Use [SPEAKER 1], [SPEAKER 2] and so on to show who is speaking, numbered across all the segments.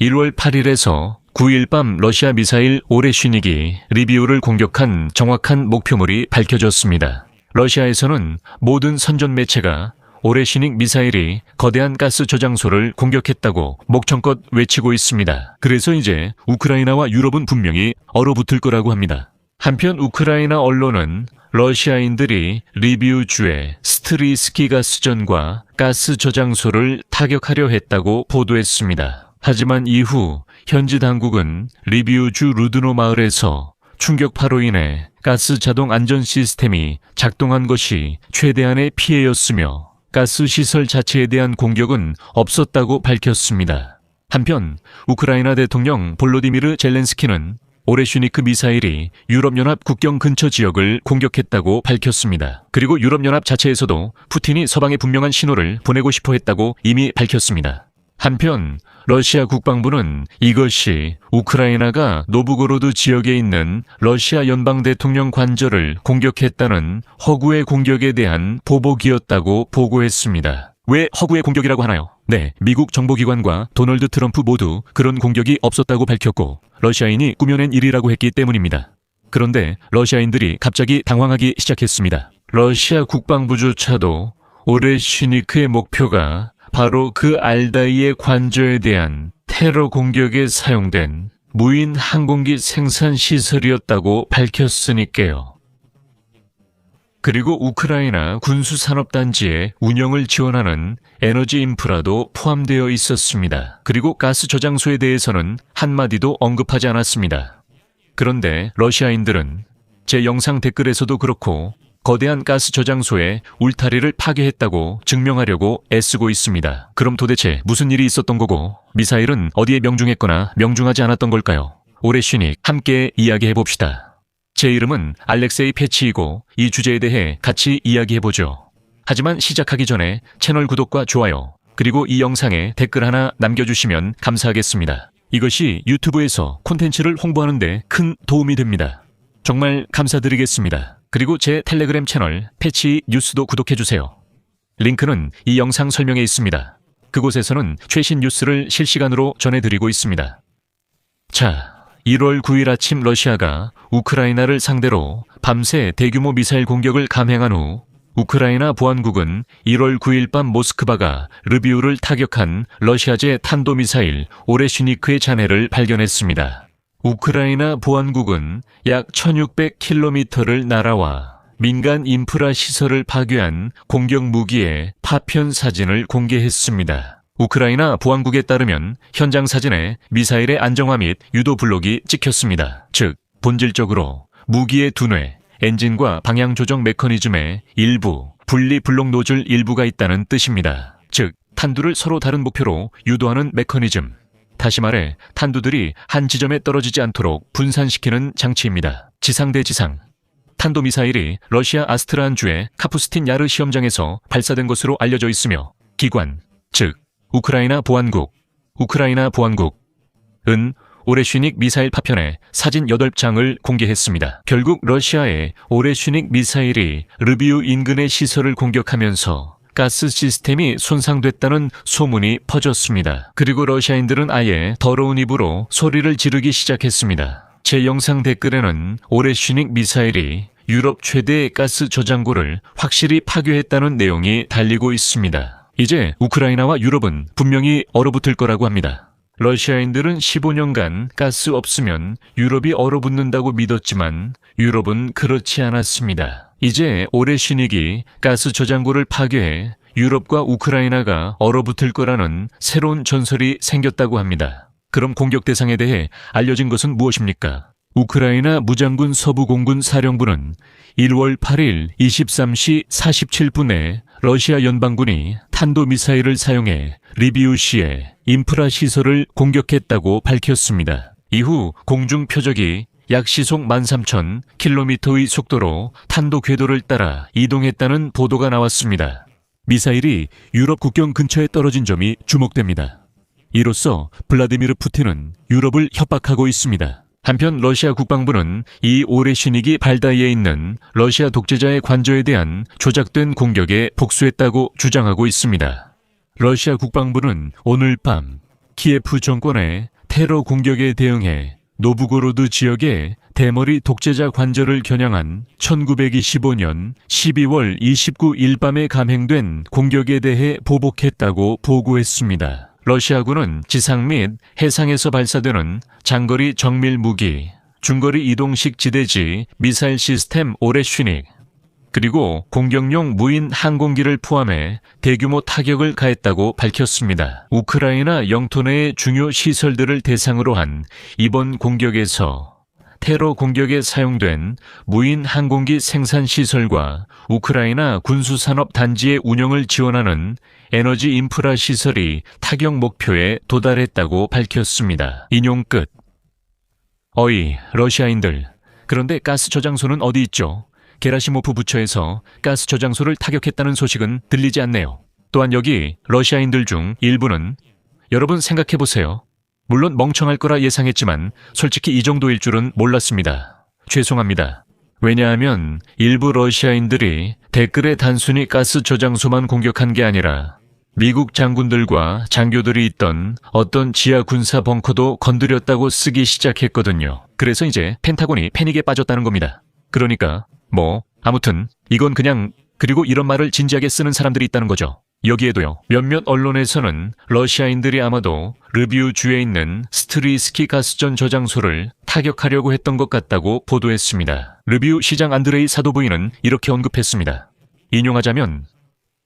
[SPEAKER 1] 1월 8일에서 9일 밤 러시아 미사일 오레슈닉이 리비우를 공격한 정확한 목표물이 밝혀졌습니다. 러시아에서는 모든 선전 매체가 오레슈닉 미사일이 거대한 가스 저장소를 공격했다고 목청껏 외치고 있습니다. 그래서 이제 우크라이나와 유럽은 분명히 얼어붙을 거라고 합니다. 한편 우크라이나 언론은 러시아인들이 리비우주의 스트리스키 가스전과 가스 저장소를 타격하려 했다고 보도했습니다. 하지만 이후 현지 당국은 리비우주 루드노 마을에서 충격파로 인해 가스 자동 안전 시스템이 작동한 것이 최대한의 피해였으며 가스 시설 자체에 대한 공격은 없었다고 밝혔습니다. 한편 우크라이나 대통령 볼로디미르 젤렌스키는 오레슈니크 미사일이 유럽연합 국경 근처 지역을 공격했다고 밝혔습니다. 그리고 유럽연합 자체에서도 푸틴이 서방에 분명한 신호를 보내고 싶어 했다고 이미 밝혔습니다. 한편 러시아 국방부는 이것이 우크라이나가 노브고로드 지역에 있는 러시아 연방 대통령 관저를 공격했다는 허구의 공격에 대한 보복이었다고 보고했습니다. 왜 허구의 공격이라고 하나요? 네, 미국 정보기관과 도널드 트럼프 모두 그런 공격이 없었다고 밝혔고 러시아인이 꾸며낸 일이라고 했기 때문입니다. 그런데 러시아인들이 갑자기 당황하기 시작했습니다. 러시아 국방부조차도 오레슈니크의 목표가 바로 그 알다이의 관저에 대한 테러 공격에 사용된 무인 항공기 생산 시설이었다고 밝혔으니까요. 그리고 우크라이나 군수산업단지의 운영을 지원하는 에너지 인프라도 포함되어 있었습니다. 그리고 가스 저장소에 대해서는 한마디도 언급하지 않았습니다. 그런데 러시아인들은 제 영상 댓글에서도 그렇고 거대한 가스 저장소에 울타리를 파괴했다고 증명하려고 애쓰고 있습니다. 그럼 도대체 무슨 일이 있었던 거고 미사일은 어디에 명중했거나 명중하지 않았던 걸까요? 오레슈닉 함께 이야기해봅시다. 제 이름은 알렉세이 패치이고 이 주제에 대해 같이 이야기해보죠. 하지만 시작하기 전에 채널 구독과 좋아요 그리고 이 영상에 댓글 하나 남겨주시면 감사하겠습니다. 이것이 유튜브에서 콘텐츠를 홍보하는 데 큰 도움이 됩니다. 정말 감사드리겠습니다. 그리고 제 텔레그램 채널 패치 뉴스도 구독해주세요. 링크는 이 영상 설명에 있습니다. 그곳에서는 최신 뉴스를 실시간으로 전해드리고 있습니다. 자, 1월 9일 아침 러시아가 우크라이나를 상대로 밤새 대규모 미사일 공격을 감행한 후 우크라이나 보안국은 1월 9일 밤 모스크바가 르비우를 타격한 러시아제 탄도미사일 오레슈니크의 잔해를 발견했습니다. 우크라이나 보안국은 약 1600km를 날아와 민간 인프라 시설을 파괴한 공격 무기의 파편 사진을 공개했습니다. 우크라이나 보안국에 따르면 현장 사진에 미사일의 안정화 및 유도 블록이 찍혔습니다. 즉, 본질적으로 무기의 두뇌, 엔진과 방향 조정 메커니즘의 일부, 분리 블록 노즐 일부가 있다는 뜻입니다. 즉, 탄두를 서로 다른 목표로 유도하는 메커니즘. 다시 말해 탄두들이 한 지점에 떨어지지 않도록 분산시키는 장치입니다. 지상 대 지상. 탄도미사일이 러시아 아스트라한주의 카푸스틴 야르 시험장에서 발사된 것으로 알려져 있으며 기관, 즉 우크라이나 보안국은 오레슈닉 미사일 파편의 사진 8장을 공개했습니다. 결국 러시아의 오레슈닉 미사일이 르비우 인근의 시설을 공격하면서 가스 시스템이 손상됐다는 소문이 퍼졌습니다. 그리고 러시아인들은 아예 더러운 입으로 소리를 지르기 시작했습니다. 제 영상 댓글에는 오레슈닉 미사일이 유럽 최대의 가스 저장고를 확실히 파괴했다는 내용이 달리고 있습니다. 이제 우크라이나와 유럽은 분명히 얼어붙을 거라고 합니다. 러시아인들은 15년간 가스 없으면 유럽이 얼어붙는다고 믿었지만 유럽은 그렇지 않았습니다. 이제 오레슈닉이 가스 저장고를 파괴해 유럽과 우크라이나가 얼어붙을 거라는 새로운 전설이 생겼다고 합니다. 그럼 공격 대상에 대해 알려진 것은 무엇입니까? 우크라이나 무장군 서부공군 사령부는 1월 8일 23시 47분에 러시아 연방군이 탄도미사일을 사용해 리비우시의 인프라 시설을 공격했다고 밝혔습니다. 이후 공중 표적이 약 시속 13,000km의 속도로 탄도 궤도를 따라 이동했다는 보도가 나왔습니다. 미사일이 유럽 국경 근처에 떨어진 점이 주목됩니다. 이로써 블라디미르 푸틴은 유럽을 협박하고 있습니다. 한편 러시아 국방부는 이 오레슈닉이 발다이에 있는 러시아 독재자의 관저에 대한 조작된 공격에 복수했다고 주장하고 있습니다. 러시아 국방부는 오늘 밤 키예프 정권의 테러 공격에 대응해 노브고로드 지역에 대머리 독재자 관절을 겨냥한 1925년 12월 29일 밤에 감행된 공격에 대해 보복했다고 보고했습니다. 러시아군은 지상 및 해상에서 발사되는 장거리 정밀 무기, 중거리 이동식 지대지 미사일 시스템 오레슈닉, 그리고 공격용 무인 항공기를 포함해 대규모 타격을 가했다고 밝혔습니다. 우크라이나 영토 내의 중요 시설들을 대상으로 한 이번 공격에서 테러 공격에 사용된 무인 항공기 생산 시설과 우크라이나 군수산업 단지의 운영을 지원하는 에너지 인프라 시설이 타격 목표에 도달했다고 밝혔습니다. 인용 끝. 어이, 러시아인들. 그런데 가스 저장소는 어디 있죠? 게라시모프 부처에서 가스 저장소를 타격했다는 소식은 들리지 않네요. 또한 여기 러시아인들 중 일부는 여러분 생각해보세요. 물론 멍청할 거라 예상했지만 솔직히 이 정도일 줄은 몰랐습니다. 죄송합니다. 왜냐하면 일부 러시아인들이 댓글에 단순히 가스 저장소만 공격한 게 아니라 미국 장군들과 장교들이 있던 어떤 지하 군사 벙커도 건드렸다고 쓰기 시작했거든요. 그래서 이제 펜타곤이 패닉에 빠졌다는 겁니다. 그러니까 아무튼 이건 그냥 그리고 이런 말을 진지하게 쓰는 사람들이 있다는 거죠. 여기에도요. 몇몇 언론에서는 러시아인들이 아마도 르비우 주에 있는 스트리스키 가스전 저장소를 타격하려고 했던 것 같다고 보도했습니다. 르비우 시장 안드레이 사도 부인은 이렇게 언급했습니다. 인용하자면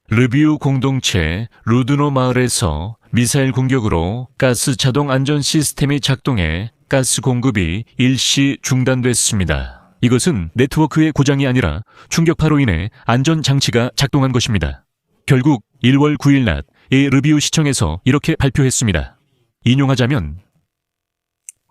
[SPEAKER 1] 르비우 공동체 루드노 마을에서 미사일 공격으로 가스 자동 안전 시스템이 작동해 가스 공급이 일시 중단됐습니다. 이것은 네트워크의 고장이 아니라 충격파로 인해 안전장치가 작동한 것입니다. 결국 1월 9일 낮 르비우 시청에서 이렇게 발표했습니다. 인용하자면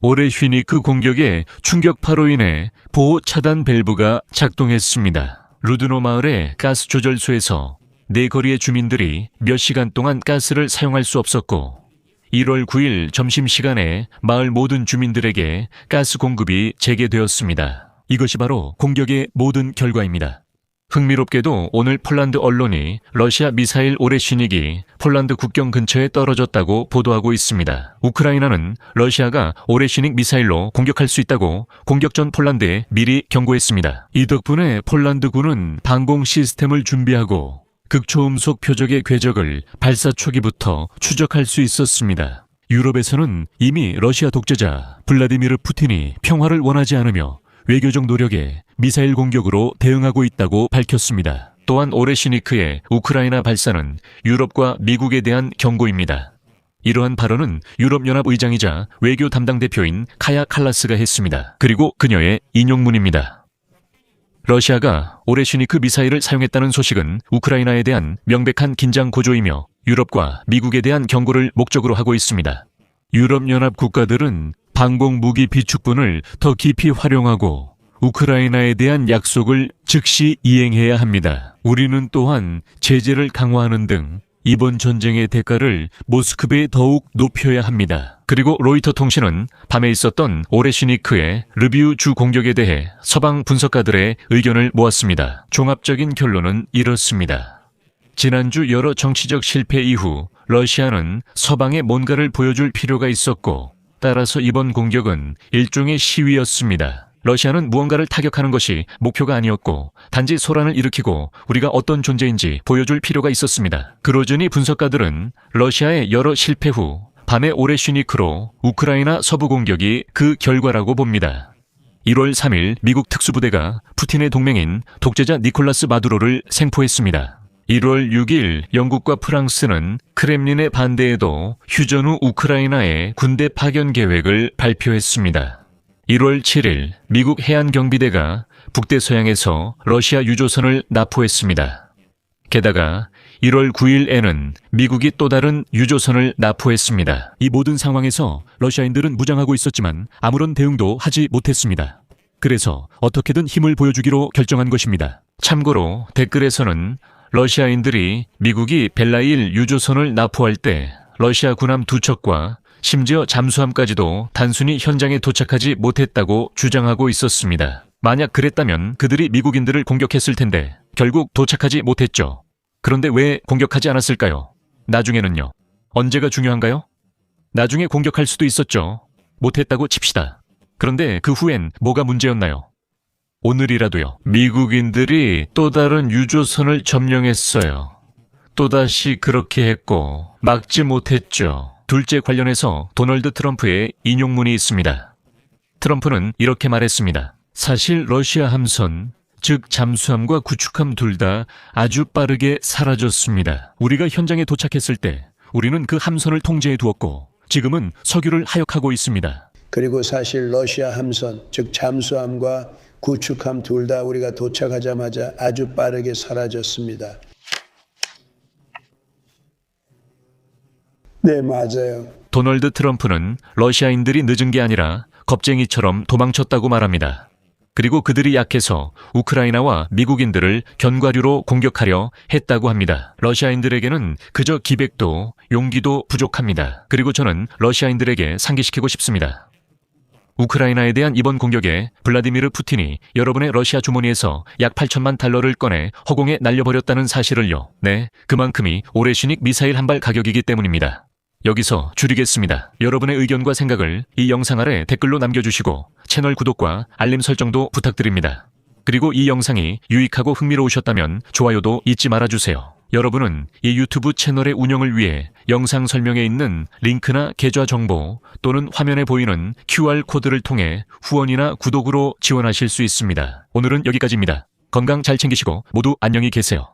[SPEAKER 1] 오레슈니크 공격의 충격파로 인해 보호 차단 밸브가 작동했습니다. 루드노 마을의 가스 조절소에서 네 거리의 주민들이 몇 시간 동안 가스를 사용할 수 없었고 1월 9일 점심시간에 마을 모든 주민들에게 가스 공급이 재개되었습니다. 이것이 바로 공격의 모든 결과입니다. 흥미롭게도 오늘 폴란드 언론이 러시아 미사일 오레슈닉이 폴란드 국경 근처에 떨어졌다고 보도하고 있습니다. 우크라이나는 러시아가 오레슈닉 미사일로 공격할 수 있다고 공격 전 폴란드에 미리 경고했습니다. 이 덕분에 폴란드군은 방공 시스템을 준비하고 극초음속 표적의 궤적을 발사 초기부터 추적할 수 있었습니다. 유럽에서는 이미 러시아 독재자 블라디미르 푸틴이 평화를 원하지 않으며 외교적 노력에 미사일 공격으로 대응하고 있다고 밝혔습니다. 또한 오레슈니크의 우크라이나 발사는 유럽과 미국에 대한 경고입니다. 이러한 발언은 유럽연합 의장이자 외교 담당 대표인 카야 칼라스가 했습니다. 그리고 그녀의 인용문입니다. 러시아가 오레슈니크 미사일을 사용했다는 소식은 우크라이나에 대한 명백한 긴장 고조이며 유럽과 미국에 대한 경고를 목적으로 하고 있습니다. 유럽연합 국가들은 방공 무기 비축분을 더 깊이 활용하고 우크라이나에 대한 약속을 즉시 이행해야 합니다. 우리는 또한 제재를 강화하는 등 이번 전쟁의 대가를 모스크바에 더욱 높여야 합니다. 그리고 로이터 통신은 밤에 있었던 오레슈니크의 르비우 주 공격에 대해 서방 분석가들의 의견을 모았습니다. 종합적인 결론은 이렇습니다. 지난주 여러 정치적 실패 이후 러시아는 서방에 뭔가를 보여줄 필요가 있었고 따라서 이번 공격은 일종의 시위였습니다. 러시아는 무언가를 타격하는 것이 목표가 아니었고 단지 소란을 일으키고 우리가 어떤 존재인지 보여줄 필요가 있었습니다. 그러자니 분석가들은 러시아의 여러 실패 후 밤에 오레슈니크로 우크라이나 서부 공격이 그 결과라고 봅니다. 1월 3일 미국 특수부대가 푸틴의 동맹인 독재자 니콜라스 마두로를 생포했습니다. 1월 6일 영국과 프랑스는 크렘린의 반대에도 휴전 후 우크라이나에 군대 파견 계획을 발표했습니다. 1월 7일 미국 해안경비대가 북대서양에서 러시아 유조선을 납포했습니다. 게다가 1월 9일에는 미국이 또 다른 유조선을 납포했습니다. 이 모든 상황에서 러시아인들은 무장하고 있었지만 아무런 대응도 하지 못했습니다. 그래서 어떻게든 힘을 보여주기로 결정한 것입니다. 참고로 댓글에서는 러시아인들이 미국이 벨라일 유조선을 납포할 때 러시아 군함 2척과 심지어 잠수함까지도 단순히 현장에 도착하지 못했다고 주장하고 있었습니다. 만약 그랬다면 그들이 미국인들을 공격했을 텐데 결국 도착하지 못했죠. 그런데 왜 공격하지 않았을까요? 나중에는요. 언제가 중요한가요? 나중에 공격할 수도 있었죠. 못했다고 칩시다. 그런데 그 후엔 뭐가 문제였나요? 오늘이라도요. 미국인들이 또 다른 유조선을 점령했어요. 또다시 그렇게 했고 막지 못했죠. 둘째 관련해서 도널드 트럼프의 인용문이 있습니다. 트럼프는 이렇게 말했습니다. 사실 러시아 함선, 즉 잠수함과 구축함 둘 다 아주 빠르게 사라졌습니다. 우리가 현장에 도착했을 때 우리는 그 함선을 통제해 두었고 지금은 석유를 하역하고 있습니다.
[SPEAKER 2] 그리고 사실 러시아 함선, 즉 잠수함과 구축함 둘 다 우리가 도착하자마자 아주 빠르게 사라졌습니다. 네, 맞아요.
[SPEAKER 1] 도널드 트럼프는 러시아인들이 늦은 게 아니라 겁쟁이처럼 도망쳤다고 말합니다. 그리고 그들이 약해서 우크라이나와 미국인들을 견과류로 공격하려 했다고 합니다. 러시아인들에게는 그저 기백도 용기도 부족합니다. 그리고 저는 러시아인들에게 상기시키고 싶습니다. 우크라이나에 대한 이번 공격에 블라디미르 푸틴이 여러분의 러시아 주머니에서 약 8천만 달러를 꺼내 허공에 날려버렸다는 사실을요. 네, 그만큼이 오레슈닉 미사일 한 발 가격이기 때문입니다. 여기서 줄이겠습니다. 여러분의 의견과 생각을 이 영상 아래 댓글로 남겨주시고 채널 구독과 알림 설정도 부탁드립니다. 그리고 이 영상이 유익하고 흥미로우셨다면 좋아요도 잊지 말아주세요. 여러분은 이 유튜브 채널의 운영을 위해 영상 설명에 있는 링크나 계좌 정보 또는 화면에 보이는 QR코드를 통해 후원이나 구독으로 지원하실 수 있습니다. 오늘은 여기까지입니다. 건강 잘 챙기시고 모두 안녕히 계세요.